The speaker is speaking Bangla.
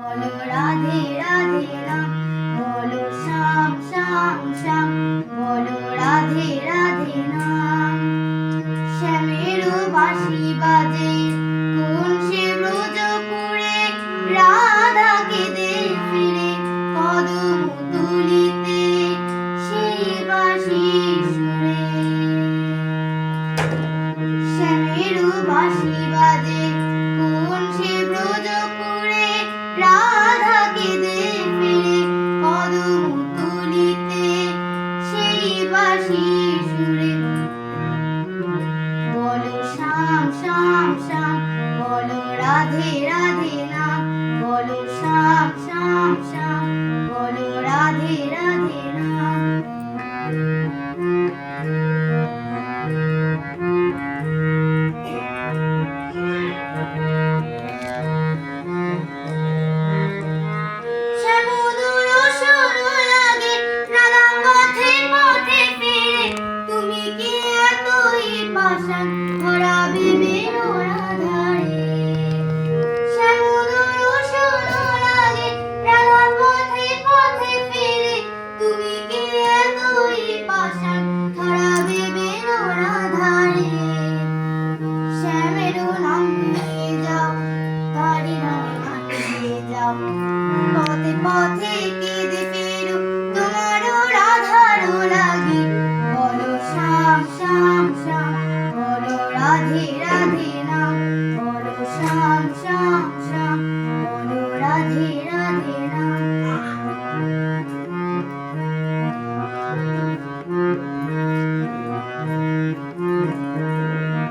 বলো রাধে রাধে রাম, বলো শ্যাম শ্যাম শ্যাম, বলো রাধে রাধে রাম। শ্যামেরও বাঁশি বাজে কোন সে ব্রজপুরে, রাধা কেঁদে ফিরে কদম তুলিতে সেই বাঁশির সুরে। শ্যামেরও বাঁশি বাজে কোন সে ব্রজপুরে, রাধা কেঁদে